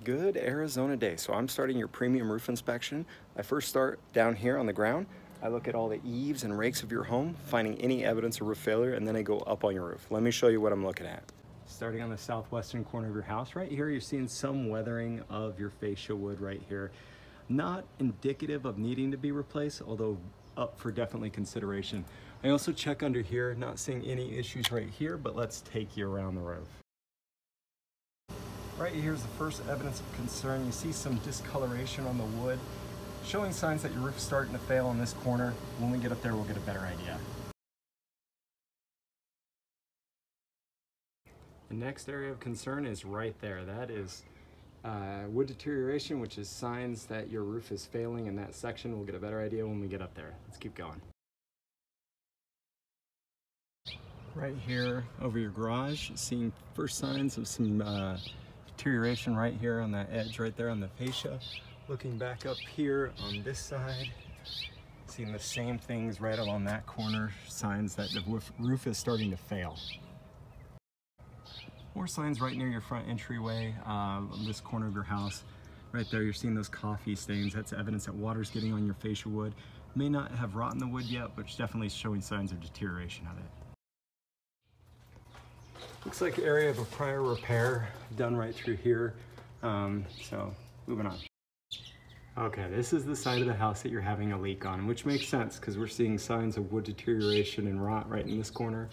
Good Arizona day. So I'm starting your premium roof inspection. I first start down here on the ground. I look at all the eaves and rakes of your home, finding any evidence of roof failure, and then I go up on your roof. Let me show you what I'm looking at. Starting on the southwestern corner of your house, right here, you're seeing some weathering of your fascia wood right here. Not indicative of needing to be replaced, although up for definitely consideration. I also check under here, not seeing any issues right here, but let's take you around the roof. Right here's the first evidence of concern. You see some discoloration on the wood, showing signs that your roof is starting to fail in this corner. When we get up there, we'll get a better idea. The next area of concern is right there. That is wood deterioration, which is signs that your roof is failing in that section. We'll get a better idea when we get up there. Let's keep going. Right here over your garage, seeing first signs of some deterioration right here on that edge right there on the fascia. Looking back up here on this side, seeing the same things right along that corner, signs that the roof is starting to fail. More signs right near your front entryway, on this corner of your house. Right there, you're seeing those coffee stains. That's evidence that water's getting on your fascia wood. May not have rotten the wood yet, but it's definitely showing signs of deterioration of it. Looks like area of a prior repair done right through here. So moving on. Okay, this is the side of the house that you're having a leak on, which makes sense because we're seeing signs of wood deterioration and rot right in this corner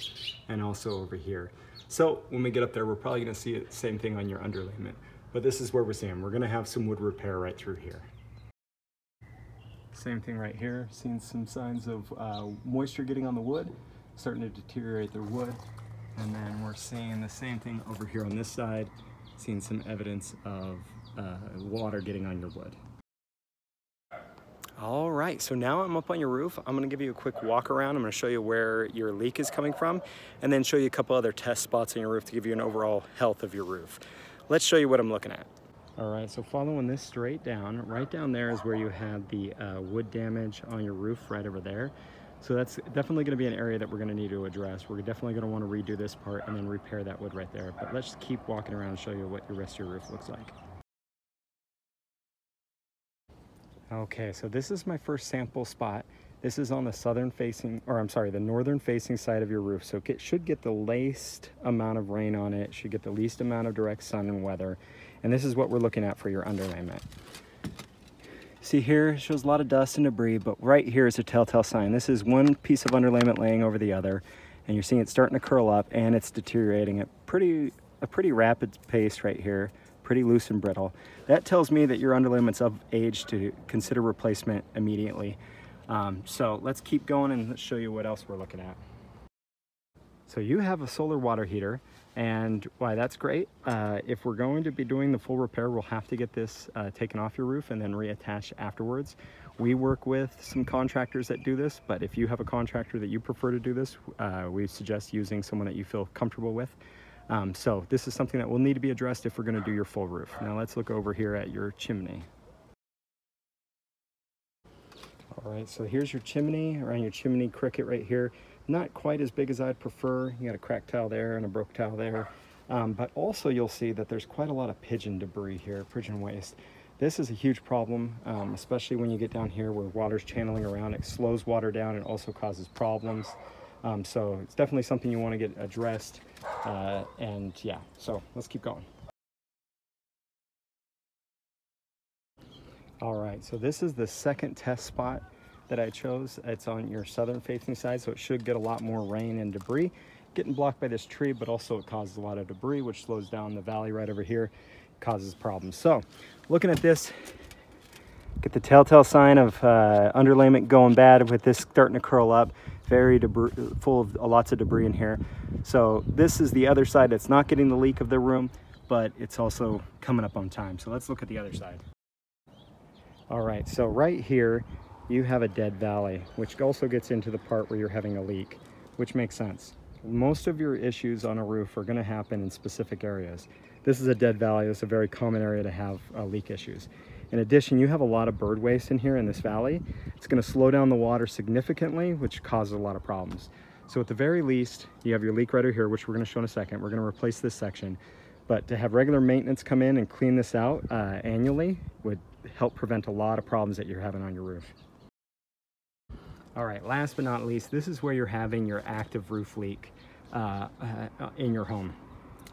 and also over here. So when we get up there, we're probably gonna see the same thing on your underlayment, but this is where we're seeing. We're gonna have some wood repair right through here. Same thing right here, seeing some signs of moisture getting on the wood, starting to deteriorate the wood. And then we're seeing the same thing over here on this side, seeing some evidence of water getting on your wood. All right, so now I'm up on your roof. I'm gonna give you a quick walk around. I'm gonna show you where your leak is coming from and then show you a couple other test spots on your roof to give you an overall health of your roof. Let's show you what I'm looking at. All right, so following this straight down, right down there is where you have the wood damage on your roof right over there. So that's definitely going to be an area that we're going to need to address. We're definitely going to want to redo this part and then repair that wood right there. But let's keep walking around and show you what the rest of your roof looks like. Okay, so this is my first sample spot. This is on the the northern facing side of your roof. So it should get the least amount of rain on it, should get the least amount of direct sun and weather. And this is what we're looking at for your underlayment. See here, it shows a lot of dust and debris, but right here is a telltale sign. This is one piece of underlayment laying over the other, and you're seeing it starting to curl up and it's deteriorating at a pretty rapid pace right here, pretty loose and brittle. That tells me that your underlayment's of age to consider replacement immediately. So let's keep going and let's show you what else we're looking at. So you have a solar water heater, and why that's great. If we're going to be doing the full repair, we'll have to get this taken off your roof and then reattached afterwards. We work with some contractors that do this, but if you have a contractor that you prefer to do this, we suggest using someone that you feel comfortable with. So this is something that will need to be addressed if we're going to do your full roof. Now let's look over here at your chimney. All right, so here's your chimney, around your chimney cricket right here. Not quite as big as I'd prefer. You got a cracked tile there and a broke tile there. But also you'll see that there's quite a lot of pigeon debris here, pigeon waste. This is a huge problem, especially when you get down here where water's channeling around. It slows water down and also causes problems. So it's definitely something you want to get addressed. And yeah, so let's keep going. All right, so this is the second test spot that I chose. It's on your southern facing side, so it should get a lot more rain and debris. Getting blocked by this tree, but also it causes a lot of debris, which slows down the valley right over here, causes problems. So looking at this, get the telltale sign of underlayment going bad with this starting to curl up, very full of lots of debris in here. So this is the other side that's not getting the leak of the room, but it's also coming up on time. So let's look at the other side. All right, so right here, you have a dead valley, which also gets into the part where you're having a leak, which makes sense. Most of your issues on a roof are going to happen in specific areas. This is a dead valley. It's a very common area to have leak issues. In addition, you have a lot of bird waste in here in this valley. It's going to slow down the water significantly, which causes a lot of problems. So at the very least, you have your leak right here, which we're going to show in a second. We're going to replace this section. But to have regular maintenance come in and clean this out annually would help prevent a lot of problems that you're having on your roof. All right, last but not least, this is where you're having your active roof leak in your home.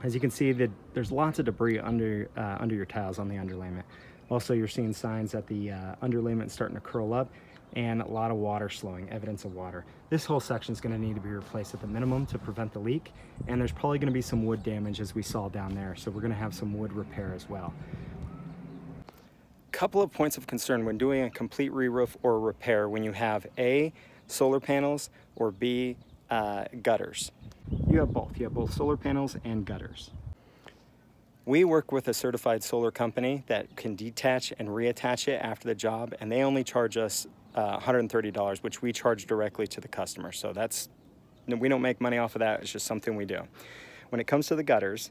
As you can see, there's lots of debris under your tiles on the underlayment. Also, you're seeing signs that the underlayment is starting to curl up and a lot of water slowing, evidence of water. This whole section is going to need to be replaced at the minimum to prevent the leak, and there's probably going to be some wood damage as we saw down there, so we're going to have some wood repair as well. Couple of points of concern when doing a complete re-roof or repair when you have A, solar panels, or B, gutters. You have both solar panels and gutters. We work with a certified solar company that can detach and reattach it after the job, and they only charge us $130, which we charge directly to the customer. So we don't make money off of that, it's just something we do. When it comes to the gutters,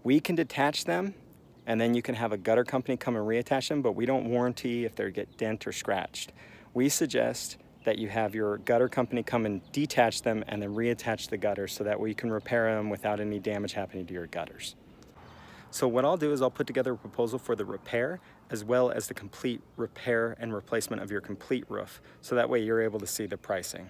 we can detach them, and then you can have a gutter company come and reattach them, but we don't warranty if they get dent or scratched. We suggest that you have your gutter company come and detach them and then reattach the gutters so that way you can repair them without any damage happening to your gutters. So what I'll do is I'll put together a proposal for the repair as well as the complete repair and replacement of your complete roof, so that way you're able to see the pricing.